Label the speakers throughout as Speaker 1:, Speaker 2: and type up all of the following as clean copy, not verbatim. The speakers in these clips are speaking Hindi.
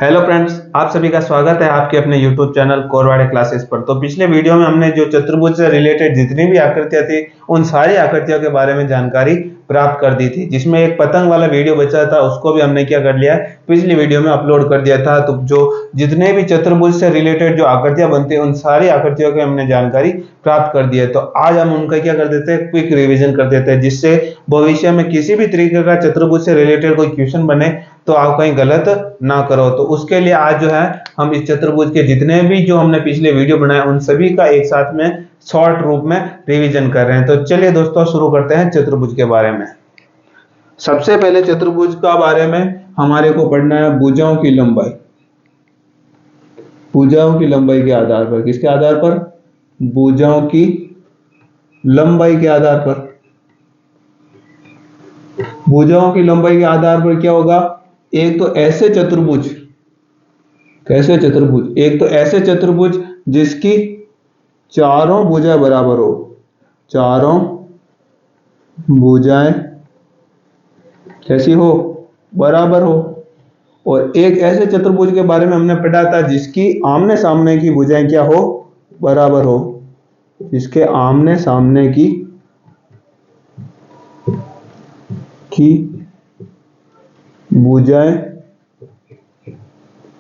Speaker 1: हेलो फ्रेंड्स, आप सभी का स्वागत है आपके अपने यूट्यूब चैनल कोरवाड़े क्लासेस पर। तो पिछले वीडियो में हमने जो चतुर्भुज से रिलेटेड जितनी भी आकृतियां थी उन सारी आकृतियों के बारे में जानकारी प्राप्त कर दी थी, जिसमें एक पतंग वाला वीडियो बचा था उसको भी हमने क्या कर लिया है, पिछली वीडियो में अपलोड कर दिया था। तो जो जितने भी चतुर्भुज से रिलेटेड जो आकृतियां बनती है उन सारी आकृतियों की हमने जानकारी प्राप्त कर दी है। तो आज हम उनका क्या कर देते हैं, क्विक रिविजन कर देते हैं, जिससे भविष्य में किसी भी तरीके का चतुर्भुज से रिलेटेड कोई क्वेश्चन बने तो आप कहीं गलत ना करो। तो उसके लिए आज जो है हम इस चतुर्भुज के जितने भी जो हमने पिछले वीडियो बनाए उन सभी का एक साथ में शॉर्ट रूप में रिवीजन कर रहे हैं। तो चलिए दोस्तों शुरू करते हैं चतुर्भुज के बारे में। सबसे पहले चतुर्भुज का बारे में हमारे को पढ़ना है भुजाओं की लंबाई। भुजाओं की लंबाई के आधार पर, किसके आधार पर? भुजाओं की लंबाई के आधार पर। भुजाओं की लंबाई के आधार पर क्या होगा? एक तो ऐसे चतुर्भुज, कैसे चतुर्भुज? एक तो ऐसे चतुर्भुज जिसकी चारों भुजाएं बराबर हो, चारों भुजाएं कैसी हो? बराबर हो। और एक ऐसे चतुर्भुज के बारे में हमने पढ़ा था जिसकी आमने सामने की भुजाएं क्या हो? बराबर हो। जिसके आमने सामने की भुजाएं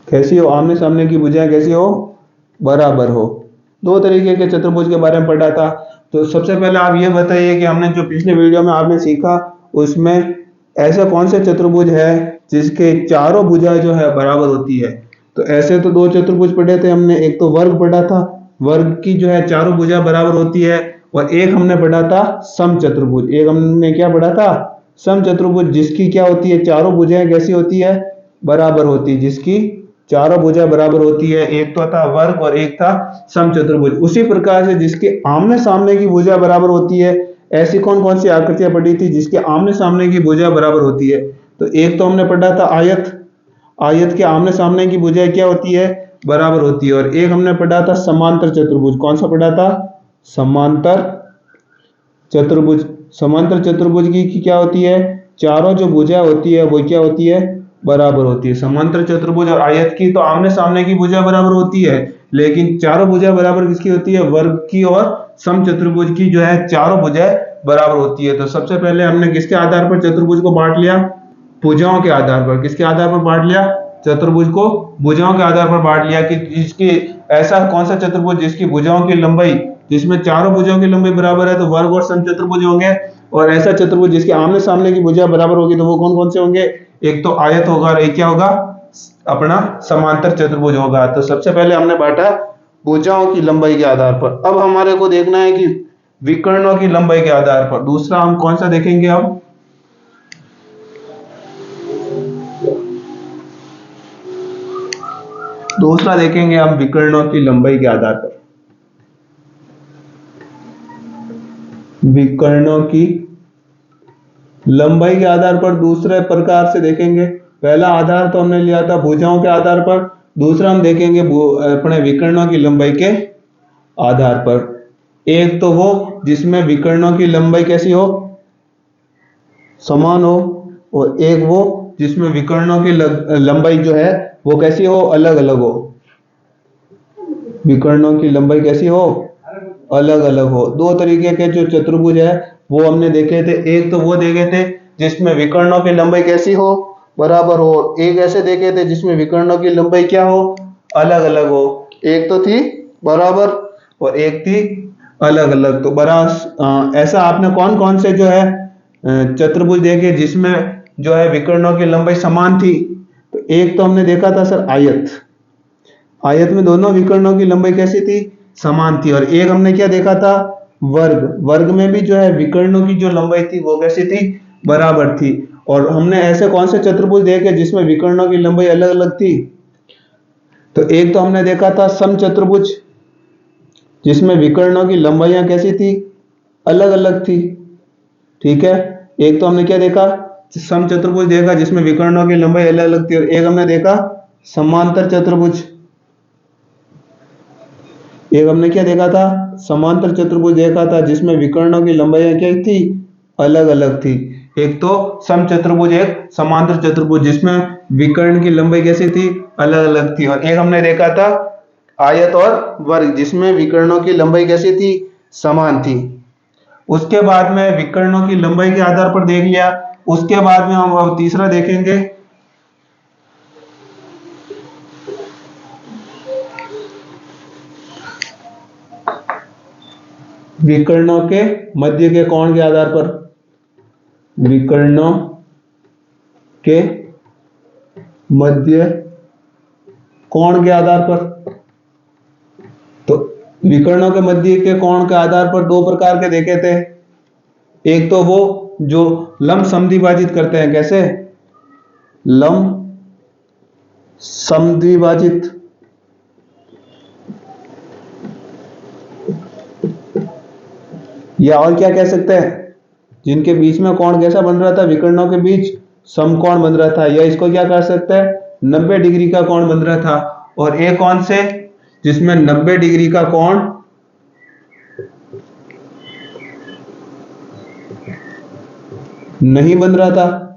Speaker 1: कैसी हो? आमने सामने की भुजाएं कैसी हो? बराबर हो। दो तरीके के चतुर्भुज के बारे में पढ़ा था। तो सबसे पहले आप ये बताइए कि हमने जो पिछले वीडियो में आपने सीखा उसमें ऐसा कौन सा चतुर्भुज है जिसके चारों भुजाएं जो है बराबर होती है? तो ऐसे तो दो चतुर्भुज पढ़े थे हमने, एक तो वर्ग पढ़ा था, वर्ग की जो है चारों भुजाएं बराबर होती है, और एक हमने पढ़ा था सम चतुर्भुज। एक हमने क्या पढ़ा था? सम चतुर्भुज, जिसकी क्या होती है? चारों भुजाएं कैसी होती है? बराबर होती है। जिसकी चारों भुजाएं बराबर होती है, एक तो था वर्ग और एक था सम चतुर्भुज। उसी प्रकार से जिसके आमने सामने की भुजाएं बराबर होती है, ऐसी कौन कौन सी आकृतियां पढ़ी थी जिसके आमने सामने की भुजाएं बराबर होती है? तो एक तो हमने पढ़ा था आयत, आयत के आमने सामने की भुजाएं क्या होती है? बराबर होती है। और एक हमने पढ़ा था समांतर चतुर्भुज। कौन सा पढ़ा था? समांतर चतुर्भुज। समांतर चतुर्भुज की क्या होती है? चारों जो भुजाएं होती है वो क्या होती है? बराबर होती है। समांतर चतुर्भुज और आयत की तो आमने सामने की भुजा बराबर होती है, लेकिन चारों भुजा बराबर किसकी होती है? वर्ग की। और सम चतुर्भुज की जो है चारों भुजाएं बराबर होती है। तो सबसे पहले हमने किसके आधार पर चतुर्भुज को बांट लिया? भुजाओं के आधार पर। किसके आधार पर बांट लिया? चतुर्भुज को भुजाओं के आधार पर बांट लिया कि जिसकी ऐसा कौन सा चतुर्भुज जिसकी भुजाओं की लंबाई, जिसमें चारों भुजाओं की लंबाई बराबर है, तो वर्ग और सम चतुर्भुज होंगे। और ऐसा चतुर्भुज जिसके आमने सामने की भुजा बराबर होगी तो वो कौन कौन से होंगे? एक तो आयत होगा और एक क्या होगा? अपना समांतर चतुर्भुज होगा। तो सबसे पहले हमने बांटा भुजाओं की लंबाई के आधार पर। अब हमारे को देखना है कि विकर्णों की लंबाई के आधार पर। दूसरा हम कौन सा देखेंगे? अब दूसरा देखेंगे हम विकर्णों की लंबाई के आधार पर। विकर्णों की लंबाई के आधार पर दूसरे प्रकार से देखेंगे। पहला आधार तो हमने लिया था भुजाओं के आधार पर, दूसरा हम देखेंगे अपने विकर्णों की लंबाई के आधार पर। एक तो वो जिसमें विकर्णों की लंबाई कैसी हो? समान हो, और एक वो जिसमें विकर्णों की लंबाई जो है वो कैसी हो? अलग अलग हो। विकर्णों की लंबाई कैसी हो? अलग अलग हो। दो तरीके के जो चतुर्भुज है वो हमने देखे थे। एक तो वो देखे थे जिसमें विकर्णों की लंबाई कैसी हो? बराबर हो। एक ऐसे देखे थे जिसमें विकर्णों की लंबाई क्या हो? अलग अलग हो। एक तो थी बराबर और एक थी अलग अलग। तो ऐसा आपने कौन कौन से जो है चतुर्भुज देखे जिसमें जो है विकर्णों की लंबाई समान थी? तो एक तो हमने देखा था सर आयत। आयत में दोनों विकर्णों की लंबाई कैसी थी? समान थी। और एक हमने क्या देखा था? वर्ग। वर्ग में भी जो है विकर्णों की जो लंबाई थी वो कैसी थी? बराबर थी। और हमने ऐसे कौन से चतुर्भुज देखे जिसमें विकर्णों की लंबाई अलग अलग थी? तो एक तो हमने देखा था सम चतुर्भुज, जिसमें विकर्णों की लंबाइयां कैसी थी? अलग अलग थी। ठीक है। एक तो हमने क्या देखा? सम चतुर्भुज देखा जिसमें विकर्णों की लंबाई अलग अलग थी। और एक हमने देखा समांतर चतुर्भुज। एक हमने क्या देखा था? समांतर चतुर्भुज देखा था जिसमें विकर्णों की लंबाइयां क्या थी? अलग अलग थी। एक तो सम चतुर्भुज, एक समांतर चतुर्भुज जिसमें विकर्ण की लंबाई कैसी थी, अलग अलग थी। और एक हमने देखा था आयत और वर्ग, जिसमें विकर्णों की लंबाई कैसी थी, समान थी। उसके बाद में विकर्णों की लंबाई के आधार पर देख लिया। उसके बाद में हम अब तीसरा देखेंगे, विकर्णों के मध्य के कोण के आधार पर, विकर्णों के मध्य कोण के आधार पर। तो विकर्णों के मध्य के कोण के आधार पर दो प्रकार के देखे थे। एक तो वो जो लंब समद्विभाजित करते हैं, कैसे, लंब समद्विभाजित, या और क्या कह सकते हैं, जिनके बीच में कोण कैसा बन रहा था, विकर्णों के बीच समकोण बन रहा था, या इसको क्या कर सकते हैं, 90 डिग्री का कोण बन रहा था। और एक कौन से, जिसमें 90 डिग्री का कोण नहीं बन रहा था।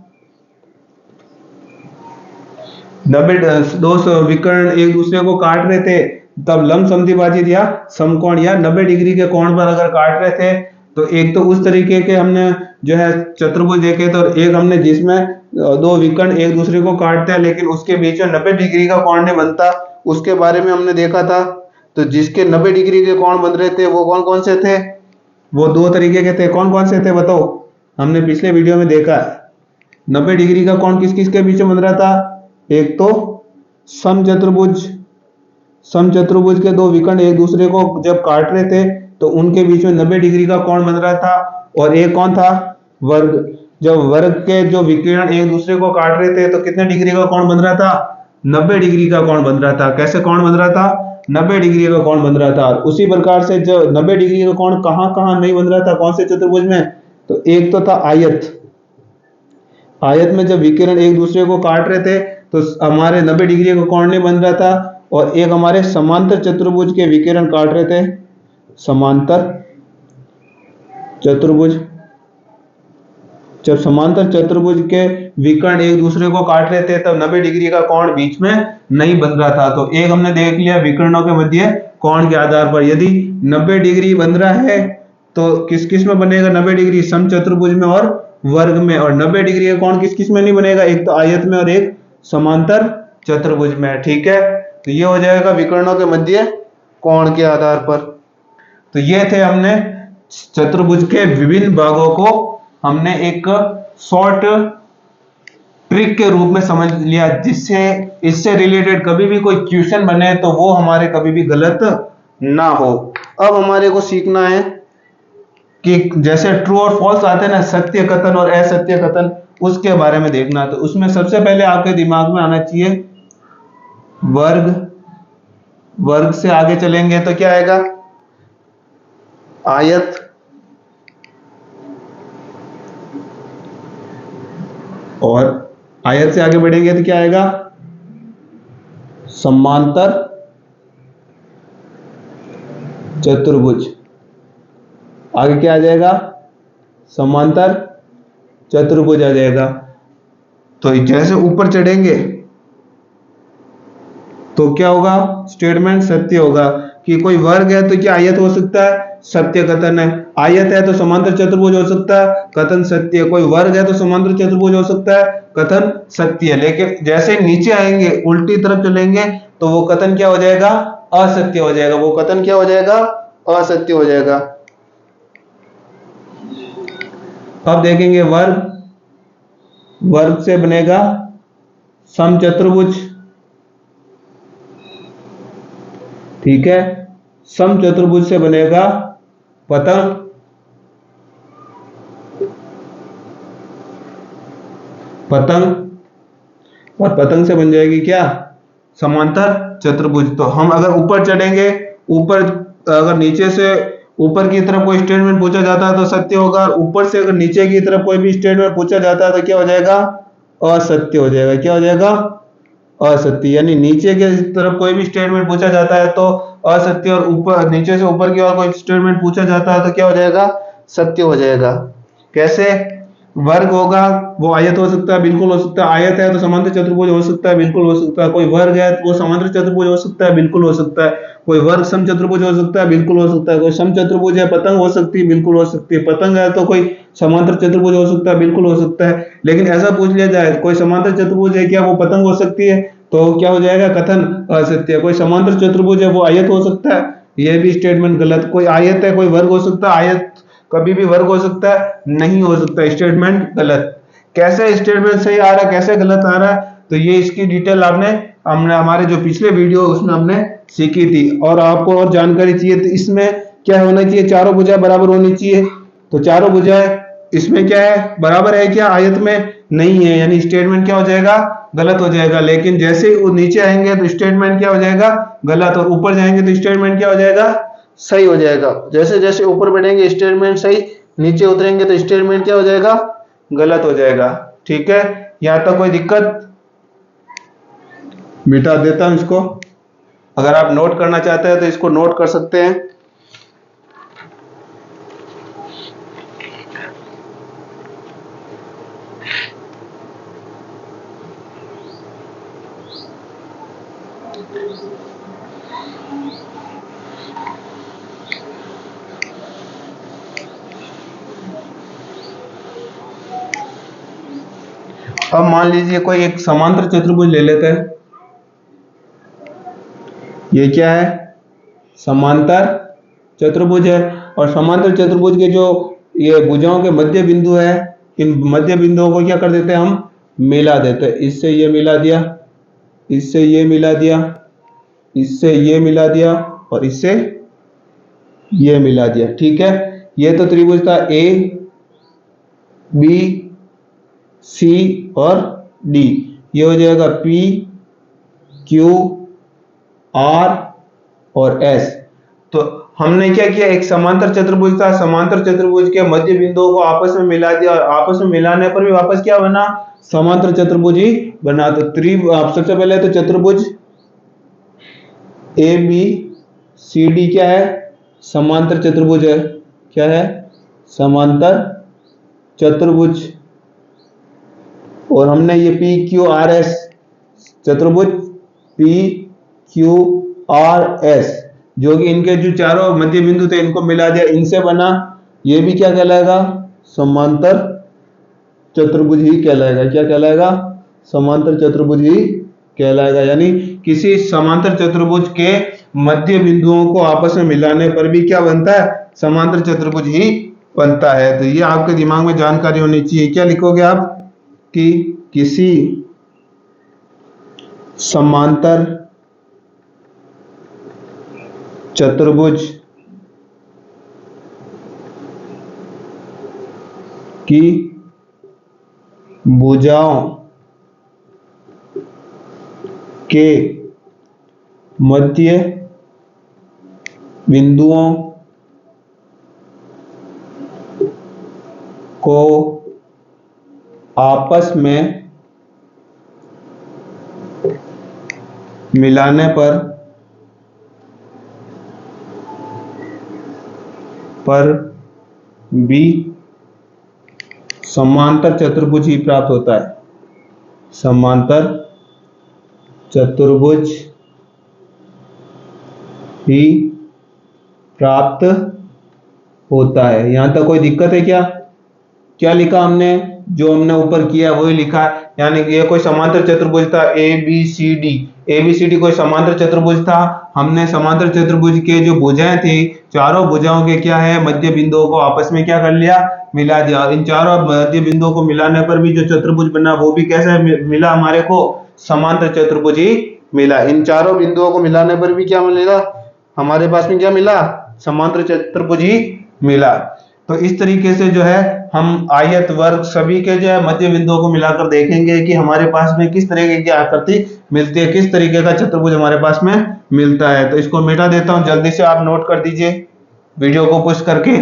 Speaker 1: 90 दो विकर्ण एक दूसरे को काट रहे थे, तब लंब समद्विभाजित या समकोण या 90 डिग्री के कोण पर अगर काट रहे थे, तो एक तो उस तरीके के हमने जो है चतुर्भुज देखे थे, और एक हमने जिसमें दो विकर्ण एक दूसरे को काटते हैं लेकिन उसके बीच में 90 डिग्री का कोण नहीं बनता, उसके बारे में हमने देखा था। तो जिसके 90 डिग्री के कोण बन रहे थे वो कौन कौन से थे, वो दो तरीके के थे। कौन कौन से थे बताओ, हमने पिछले वीडियो में देखा है। 90 डिग्री का कोण किस किस के बीच में बन रहा था, एक तो समचतुर्भुज, समचतुर्भुज के दो विकर्ण एक दूसरे को जब काट रहे थे तो उनके बीच में 90 डिग्री का कोण बन रहा था। और एक कौन था, वर्ग, जब वर्ग के जो विकर्ण एक दूसरे को काट रहे थे तो कितने डिग्री का कोण बन रहा था, 90 डिग्री का कोण बन रहा था। कैसे कोण बन रहा था, 90 डिग्री का कोण बन रहा था। उसी प्रकार से जो 90 डिग्री का कोण कहां कहां नहीं बन रहा था, कौन से चतुर्भुज में, तो एक तो था आयत, आयत में जब विकिरण एक दूसरे को काट रहे थे तो हमारे 90 डिग्री का कोण नहीं बन रहा था। और एक हमारे समांतर चतुर्भुज के विकिरण काट रहे थे, समांतर चतुर्भुज, जब समांतर चतुर्भुज के विकर्ण एक दूसरे को काट रहे थे तब 90 डिग्री का कोण बीच में नहीं बन रहा था। तो एक हमने देख लिया विकर्णों के मध्य कोण के आधार पर, यदि 90 डिग्री बन रहा है तो किस किस में बनेगा 90 डिग्री, समचतुर्भुज में और वर्ग में। और 90 डिग्री का कोण किस किस में नहीं बनेगा, एक तो आयत में और एक समांतर चतुर्भुज में। ठीक है, तो ये हो जाएगा विकर्णों के मध्य कोण के आधार पर। तो ये थे हमने चतुर्भुज के विभिन्न भागों को हमने एक शॉर्ट ट्रिक के रूप में समझ लिया, जिससे इससे रिलेटेड कभी भी कोई क्वेश्चन बने तो वो हमारे कभी भी गलत ना हो। अब हमारे को सीखना है कि जैसे ट्रू और फॉल्स आते हैं ना, सत्य कथन और असत्य कथन, उसके बारे में देखना। तो उसमें सबसे पहले आपके दिमाग में आना चाहिए वर्ग, वर्ग से आगे चलेंगे तो क्या आएगा, आयत, और आयत से आगे बढ़ेंगे तो क्या आएगा, समांतर चतुर्भुज। आगे क्या आ जाएगा, समांतर चतुर्भुज आ जाएगा। तो जैसे ऊपर चढ़ेंगे तो क्या होगा, स्टेटमेंट सत्य होगा कि कोई वर्ग है तो क्या आयत हो सकता है, सत्य कथन है। आयत है तो समांतर चतुर्भुज हो सकता है, कथन सत्य है। कोई वर्ग है तो समांतर चतुर्भुज हो सकता है, कथन सत्य है। लेकिन जैसे नीचे आएंगे, उल्टी तरफ चलेंगे तो वो कथन क्या हो जाएगा, असत्य हो जाएगा। वो कथन क्या हो जाएगा, असत्य हो जाएगा। अब देखेंगे वर्ग, वर्ग से बनेगा समचतुर्भुज। ठीक है, समचतुर्भुज से बनेगा पतंग, पतंग, और पतंग से बन जाएगी क्या, समांतर चतुर्भुज। तो हम अगर ऊपर चढ़ेंगे, ऊपर अगर नीचे से ऊपर की तरफ कोई स्टेटमेंट पूछा जाता है तो सत्य होगा, ऊपर से अगर नीचे की तरफ कोई भी स्टेटमेंट पूछा जाता है तो क्या हो जाएगा, असत्य हो जाएगा। क्या हो जाएगा, असत्य। यानी नीचे की तरफ कोई भी स्टेटमेंट पूछा जाता है तो असत्य, और ऊपर नीचे से ऊपर की ओर कोई स्टेटमेंट पूछा जाता है तो क्या हो जाएगा, सत्य हो जाएगा। कैसे, वर्ग होगा वो आयत हो सकता है, बिल्कुल हो सकता है। आयत है तो समांतर चतुर्भुज हो सकता है, बिल्कुल हो सकता है। कोई वर्ग है तो वो समांतर चतुर्भुज हो सकता है, बिल्कुल हो सकता है। कोई वर्ग सम चतुर्भुज हो सकता है, बिल्कुल हो सकता है। कोई सम चतुर्भुज है, पतंग हो सकती है, बिल्कुल हो सकती है। पतंग है तो कोई समांतर चतुर्भुज हो सकता है, बिल्कुल हो सकता है। लेकिन ऐसा पूछ लिया जाए कोई समांतर चतुर्भुज है क्या वो पतंग हो सकती है, तो क्या हो जाएगा, कथन असत्य। कोई समांतर चतुर्भुज है वो आयत हो सकता है, यह भी स्टेटमेंट गलत। कोई आयत है कोई वर्ग हो सकता है, आयत कभी भी वर्ग हो सकता है, नहीं हो सकता, स्टेटमेंट गलत। कैसे स्टेटमेंट सही आ रहा है, कैसे गलत आ रहा है, तो ये इसकी डिटेल हमने हमने हमारे जो पिछले वीडियो उसमें हमने सीखी थी। और आपको और जानकारी चाहिए तो इसमें क्या होना चाहिए, चारों भुजा बराबर होनी चाहिए। तो चारों भुजाएं इसमें क्या है, बराबर है क्या, आयत में नहीं है, यानी स्टेटमेंट क्या हो जाएगा, गलत हो जाएगा। लेकिन जैसे ही वो नीचे आएंगे तो स्टेटमेंट क्या हो जाएगा, गलत। और ऊपर जाएंगे तो स्टेटमेंट क्या हो जाएगा, सही हो जाएगा। जैसे जैसे ऊपर बढ़ेंगे स्टेटमेंट सही, नीचे उतरेंगे तो स्टेटमेंट क्या हो जाएगा, गलत हो जाएगा। ठीक है, यहां तक कोई दिक्कत, मिटा देता हूं इसको। अगर आप नोट करना चाहते हैं तो इसको नोट कर सकते हैं। अब मान लीजिए कोई एक समांतर चतुर्भुज ले लेते हैं। ये क्या है, समांतर चतुर्भुज है। और समांतर चतुर्भुज के जो ये भुजाओं के मध्य बिंदु है, इन मध्य बिंदुओं को क्या कर देते हैं, हम मिला देते हैं। इससे ये मिला दिया, इससे ये मिला दिया, इससे ये मिला दिया, और इससे ये मिला दिया। ठीक है, ये तो त्रिभुज था ए बी सी और डी। ये हो जाएगा पी क्यू आर और एस। तो हमने क्या किया, एक समांतर चतुर्भुज था, समांतर चतुर्भुज के मध्य बिंदुओं को आपस में मिला दिया, और आपस में मिलाने पर भी वापस क्या बना, समांतर चतुर्भुज ही बना। तो सबसे पहले तो चतुर्भुज ए बी सी डी क्या है, समांतर चतुर्भुज है। क्या है, समांतर चतुर्भुज। और हमने ये पी क्यू आर एस चतुर्भुज पी क्यू आर एस, जो कि इनके जो चारों मध्य बिंदु थे इनको मिला दिया, इनसे बना। ये भी क्या कहलाएगा, समांतर चतुर्भुज ही कहलाएगा। क्या कहलाएगा, समांतर चतुर्भुज ही कहलाएगा। यानी किसी समांतर चतुर्भुज के मध्य बिंदुओं को आपस में मिलाने पर भी क्या बनता है, समांतर चतुर्भुज ही बनता है। तो ये आपके दिमाग में जानकारी होनी चाहिए। क्या लिखोगे आप, कि किसी समांतर चतुर्भुज की भुजाओं के मध्य बिंदुओं को आपस में मिलाने पर भी समांतर चतुर्भुज ही प्राप्त होता है। समांतर चतुर्भुज ही प्राप्त होता है। यहां तक कोई दिक्कत है क्या, क्या लिखा हमने, जो हमने ऊपर किया वही लिखा है। यानी कि ये कोई समांतर चतुर्भुज था A B C D, A B C D कोई समांतर चतुर्भुज था। हमने समांतर चतुर्भुज के जो भुजाएं थी, चारों भुजाओं के क्या है, मध्य बिंदुओं को आपस में क्या कर लिया, मिला दिया। इन चारों मध्य बिंदुओं को मिलाने पर भी जो चतुर्भुज बना वो भी कैसा मिला हमारे को, समांतर चतुर्भुज ही मिला। इन चारों बिंदुओं को मिलाने पर भी क्या मिलेगा, हमारे पास में क्या मिला, समांतर चतुर्भुज ही मिला। तो इस तरीके से जो है हम आयत वर्ग सभी के जो है मध्य बिंदुओं को मिलाकर देखेंगे कि हमारे पास में किस तरीके की आकृति मिलती है, किस तरीके का चतुर्भुज हमारे पास में मिलता है। तो इसको मिटा देता हूं, जल्दी से आप नोट कर दीजिए वीडियो को पुश करके।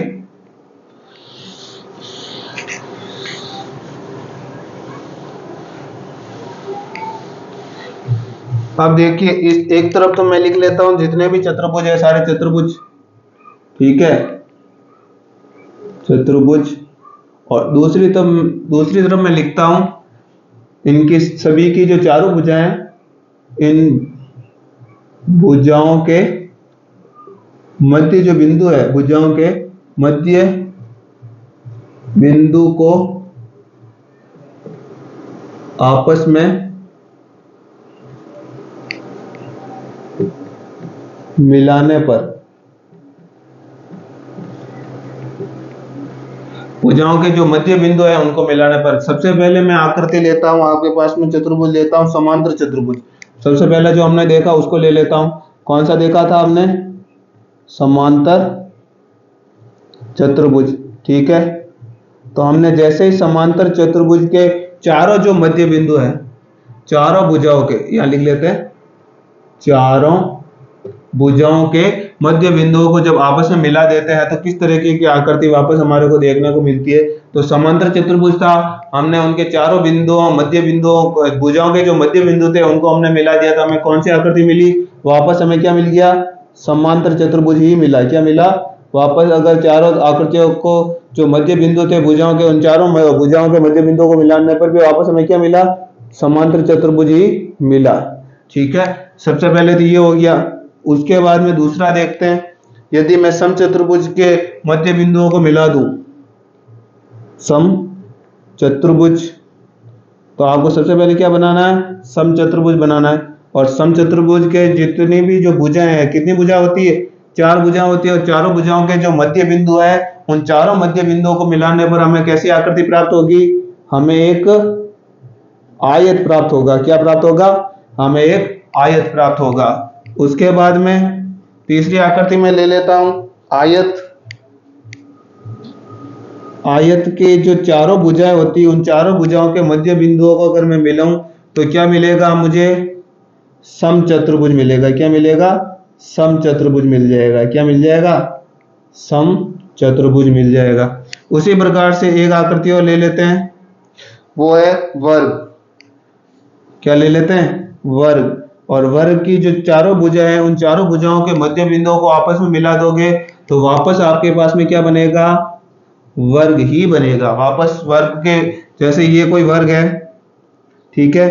Speaker 1: अब देखिए, इस एक तरफ तो मैं लिख लेता हूं जितने भी चतुर्भुज है सारे चतुर्भुज, ठीक है, चतुर्भुज। और दूसरी तरफ मैं लिखता हूं इनकी सभी की जो चारों भुजाएं, इन भुजाओं के मध्य जो बिंदु है, भुजाओं के मध्य बिंदु को आपस में मिलाने पर, भुजाओं के जो मध्य बिंदु है उनको मिलाने पर, सबसे पहले मैं आकृति लेता हूं, आपके पास में चतुर्भुज लेता हूं, समांतर चतुर्भुज। सबसे पहले जो हमने देखा उसको ले लेता हूं। कौन सा देखा था हमने? समांतर चतुर्भुज। ठीक है, तो हमने जैसे ही समांतर चतुर्भुज के चारों जो मध्य बिंदु हैं, चारों भुजाओं के, यहां लिख लेते हैं, चारों भुजाओं के मध्य बिंदुओं को जब आपस में मिला देते हैं तो किस तरीके की आकृति वापस हमारे को देखने को मिलती है। तो समांतर चतुर्भुज था, हमने उनके चारों बिंदुओं, मध्य बिंदुओं, भुजाओं के जो मध्य बिंदु थे उनको हमने मिला दिया था, हमें कौन सी आकृति मिली? वापस हमें क्या मिल गया? समांतर चतुर्भुज ही मिला। क्या मिला? वापस अगर चारों आकृतियों को जो मध्य बिंदु थे भुजाओं के, उन चारों भुजाओं के मध्य बिंदुओं को मिलाने पर भी वापस हमें क्या मिला? समांतर चतुर्भुज ही मिला। ठीक है, सबसे पहले तो ये हो गया। उसके बाद में दूसरा देखते हैं, यदि मैं समचतुर्भुज के मध्य बिंदुओं को मिला दूं, समचतुर्भुज, तो आपको सबसे पहले क्या बनाना है? समचतुर्भुज बनाना है। और समचतुर्भुज के जितनी भी जो भुजाएं हैं, कितनी भुजा होती है? 4 भुजा होती है, और चारों भुजाओं के जो मध्य बिंदु है उन चारों मध्य बिंदुओं को मिलाने पर हमें कैसी आकृति प्राप्त होगी? हमें एक आयत प्राप्त होगा। क्या प्राप्त होगा? हमें एक आयत प्राप्त होगा। उसके बाद में तीसरी आकृति में ले लेता हूं, आयत। आयत के जो चारों भुजाएं होती है उन चारों भुजाओं के मध्य बिंदुओं को अगर मैं मिलाऊं तो क्या मिलेगा मुझे? समचतुर्भुज मिलेगा। क्या मिलेगा? समचतुर्भुज मिल जाएगा। क्या मिल जाएगा? समचतुर्भुज मिल जाएगा। उसी प्रकार से एक आकृति और ले लेते हैं, वो है वर्ग। क्या ले लेते हैं? वर्ग। और वर्ग की जो चारों भुजाएं हैं उन चारों भुजाओं के मध्य बिंदुओं को आपस में मिला दोगे तो वापस आपके पास में क्या बनेगा? वर्ग ही बनेगा। वापस वर्ग के, जैसे ये कोई वर्ग है, ठीक है,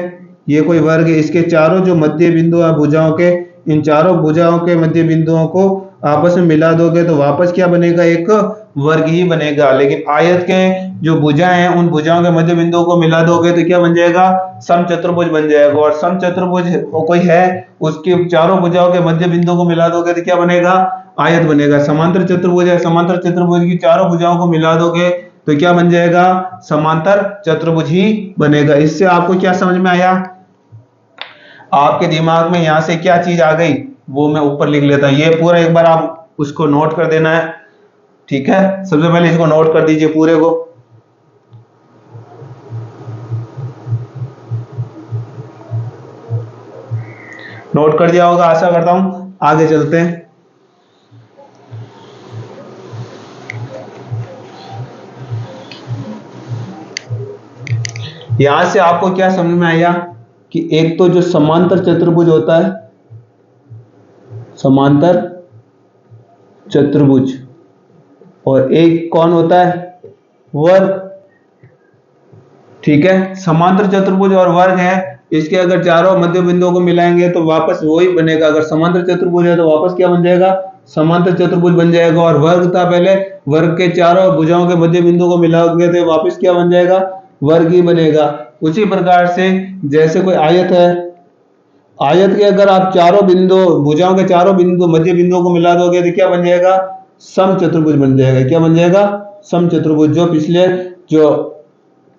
Speaker 1: ये कोई वर्ग है, इसके चारों जो मध्य बिंदु है भुजाओं के, इन चारों भुजाओं के मध्य बिंदुओं को आपस में मिला दोगे तो वापस क्या बनेगा? एक वर्ग ही बनेगा। लेकिन आयत के जो भुजाएं हैं उन भुजाओं के मध्य बिंदुओं को मिला दोगे तो क्या बन जाएगा? समचतुर्भुज बन जाएगा। और समचतुर्भुज कोई है, उसके चारों भुजाओं के मध्य बिंदुओं को मिला दोगे तो क्या बनेगा? आयत बनेगा। समांतर चतुर्भुज है, समांतर चतुर्भुज की चारों भुजाओं को मिला दोगे तो क्या बन जाएगा? समांतर चतुर्भुज ही बनेगा। इससे आपको क्या समझ में आया? आपके दिमाग में यहां से क्या चीज आ गई वो मैं ऊपर लिख लेता हूं। ये पूरा एक बार आप उसको नोट कर देना है। ठीक है, सबसे पहले इसको नोट कर दीजिए पूरे को। नोट कर दिया होगा आशा करता हूं। आगे चलते हैं। यहां से आपको क्या समझ में आया कि एक तो जो समांतर चतुर्भुज होता है, समांतर चतुर्भुज, और एक कौन होता है? वर्ग। ठीक है, समांतर चतुर्भुज और वर्ग है, इसके अगर चारों मध्य बिंदुओं को मिलाएंगे तो वापस वही बनेगा। अगर समांतर चतुर्भुज है तो वापस क्या बन जाएगा? समांतर चतुर्भुज बन जाएगा। और वर्ग था पहले, वर्ग के चारों भुजाओं के मध्य बिंदु को मिलाओगे तो वापस क्या बन जाएगा? वर्ग ही बनेगा। उसी प्रकार से जैसे कोई आयत है, आयत के अगर आप चारों बिंदु, भुजाओं के चारों बिंदु मध्य बिंदुओं को मिला दोगे तो क्या बन जाएगा? समचतुर्भुज बन जाएगा। क्या बन जाएगा? समचतुर्भुज। जो पिछले, जो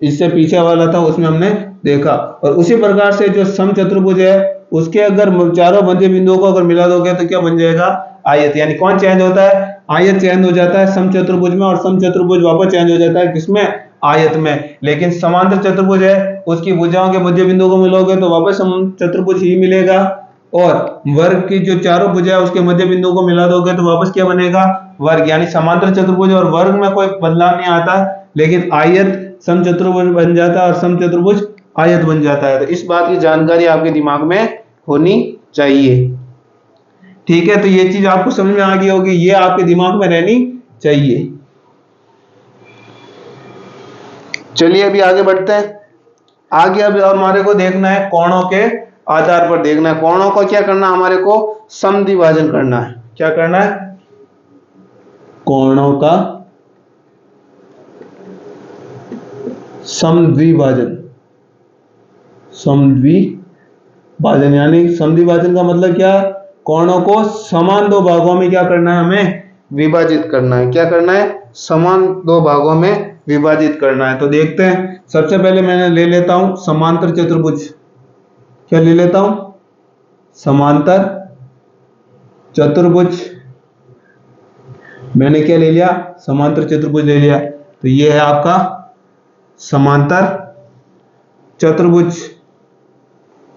Speaker 1: इससे पीछे वाला था उसमें हमने देखा। और उसी प्रकार से जो समचतुर्भुज है उसके अगर चारों मध्य बिंदुओं को अगर मिला दोगे तो क्या बन जाएगा? आयत। यानी कौन चेंज होता है? आयत चेंज हो जाता है समचतुर्भुज में, और समचतुर्भुज वापस चेंज हो जाता है किसमें? आयत में। लेकिन समांतर चतुर्भुज है, उसकी भुजाओं के मध्य बिंदुओं को मिलोगे तो वापस चतुर्भुज ही मिलेगा। और वर्ग की जो चारों भुजा है उसके मध्य बिंदुओं को मिला दोगे तो वापस क्या बनेगा? वर्ग। यानी समांतर चतुर्भुज और वर्ग में कोई बदलाव नहीं आता, लेकिन आयत समचतुर्भुज बन जाता है और समचतुर्भुज आयत बन जाता है। तो इस बात की जानकारी आपके दिमाग में होनी चाहिए। ठीक है, तो ये चीज आपको समझ में आ गई होगी, ये आपके दिमाग में रहनी चाहिए। चलिए अभी आगे बढ़ते हैं। आगे अब हमारे को देखना है कोणों के आधार पर देखना है। कोणों को क्या करना है, हमारे को समद्विभाजन करना है। क्या करना है, कोणों का समद्विभाजन। समद्विभाजन यानी समद्विभाजन का मतलब क्या, कोणों को समान दो भागों में क्या करना है, हमें विभाजित करना है। क्या करना है, समान दो भागों में विभाजित करना है। तो देखते हैं, सबसे पहले मैंने ले लेता हूं समांतर चतुर्भुज। क्या ले लेता हूं, समांतर चतुर्भुज। मैंने क्या ले लिया, समांतर चतुर्भुज ले लिया। तो ये है आपका समांतर चतुर्भुज।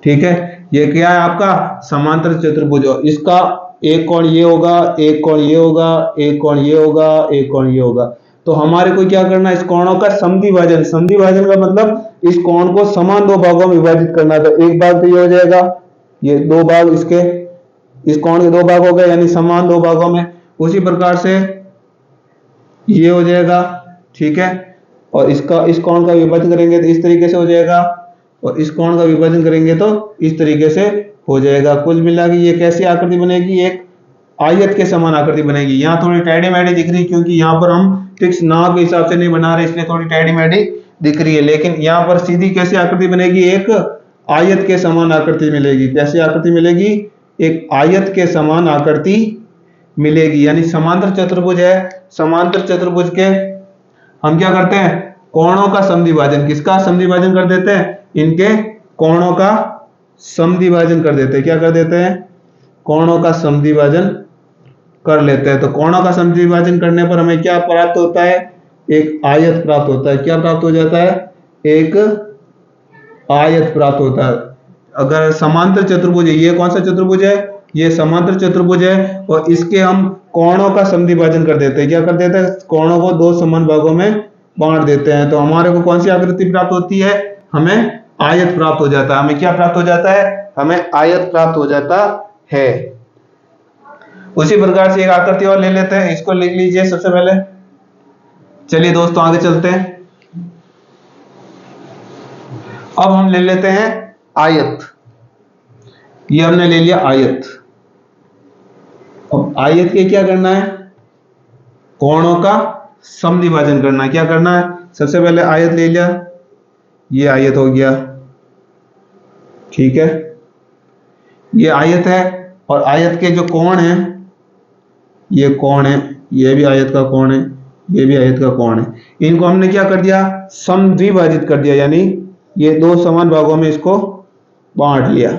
Speaker 1: ठीक है, ये क्या है आपका समांतर चतुर्भुज। इसका एक कोण ये होगा, एक कोण ये होगा, एक कोण ये होगा, एक कोण ये होगा। तो हमारे को क्या करना है, इस कोणों का समद्विभाजन। समद्विभाजन का मतलब इस कोण को समान दो भागों में विभाजित करना। तो एक भाग तो ये हो जाएगा, ये दो भाग इसके, इस कोण के दो भाग हो गए यानी समान दो भागों में। उसी प्रकार से ये हो जाएगा। ठीक है, और इसका इस कोण का विभाजन करेंगे तो इस तरीके से हो जाएगा, और इस कोण का विभाजन करेंगे तो इस तरीके से हो जाएगा। कुल मिला के ये कैसी आकृति बनेगी, एक आयत के समान आकृति बनेगी। यहाँ थोड़ी टेढ़ी मेढ़ी दिख रही है क्योंकि यहाँ पर हम फिक्स नाप के हिसाब से नहीं बना रहे, इसलिए थोड़ी टेढ़ी मेढ़ी दिख रही है। लेकिन यहाँ पर सीधी कैसी आकृति बनेगी, एक आयत के समान आकृति मिलेगी। कैसी आकृति मिलेगी, एक आयत के समान आकृति मिलेगी। यानी समांतर चतुर्भुज है, समांतर चतुर्भुज के हम क्या करते हैं, कोणों का समद्विभाजन। किसका समद्विभाजन कर देते हैं, इनके कोणों का समद्विभाजन कर देते हैं। क्या कर देते हैं, कोणों का समद्विभाजन कर लेते हैं। तो कोणों का समद्विभाजन करने पर हमें क्या प्राप्त होता है, एक आयत प्राप्त होता है। क्या प्राप्त हो जाता है, एक आयत प्राप्त होता है। अगर समांतर चतुर्भुज है, ये कौन सा चतुर्भुज है, ये समांतर चतुर्भुज है, और इसके हम कोणों का समद्विभाजन कर देते हैं। क्या कर देते हैं, कोणों को दो समान भागों में बांट देते हैं। तो हमारे को कौन सी आकृति प्राप्त होती है, हमें आयत प्राप्त हो जाता है। हमें क्या प्राप्त हो जाता है, हमें आयत प्राप्त हो जाता है। उसी प्रकार से एक आकृति और ले लेते हैं, इसको लिख लीजिए सबसे पहले। चलिए दोस्तों आगे चलते हैं। अब हम ले लेते हैं आयत। ये हमने ले लिया आयत। अब आयत के क्या करना है, कोणों का समद्विभाजन करना है। क्या करना है, सबसे पहले आयत ले लिया, ये आयत हो गया। ठीक है, ये आयत है, और आयत के जो कोण है, ये कोण है, ये भी आयत का कोण है, ये भी आयत का कोण है। इनको हमने क्या कर दिया, समद्विभाजित कर दिया, यानी ये दो समान भागों में इसको बांट लिया।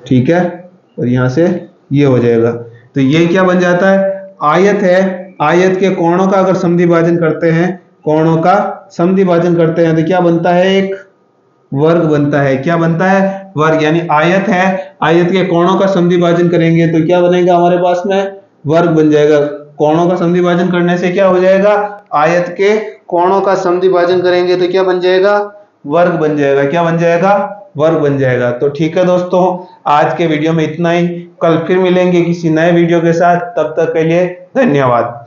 Speaker 1: ठीक है, और यहां से ये हो जाएगा। तो ये क्या बन जाता है, आयत है। आयत के कोणों का अगर समद्विभाजन करते हैं, कोणों का समद्विभाजन करते हैं तो क्या बनता है, एक वर्ग बनता है। क्या बनता है, वर्ग। यानी आयत है, आयत के कोणों का समद्विभाजन करेंगे तो क्या बनेगा हमारे पास में, वर्ग बन जाएगा। कोणों का समद्विभाजन करने से क्या हो जाएगा, आयत के कोणों का समद्विभाजन करेंगे तो क्या बन जाएगा, वर्ग बन जाएगा। क्या बन जाएगा, वर्ग बन जाएगा। तो ठीक है दोस्तों, आज के वीडियो में इतना ही। कल फिर मिलेंगे किसी नए वीडियो के साथ, तब तक के लिए धन्यवाद।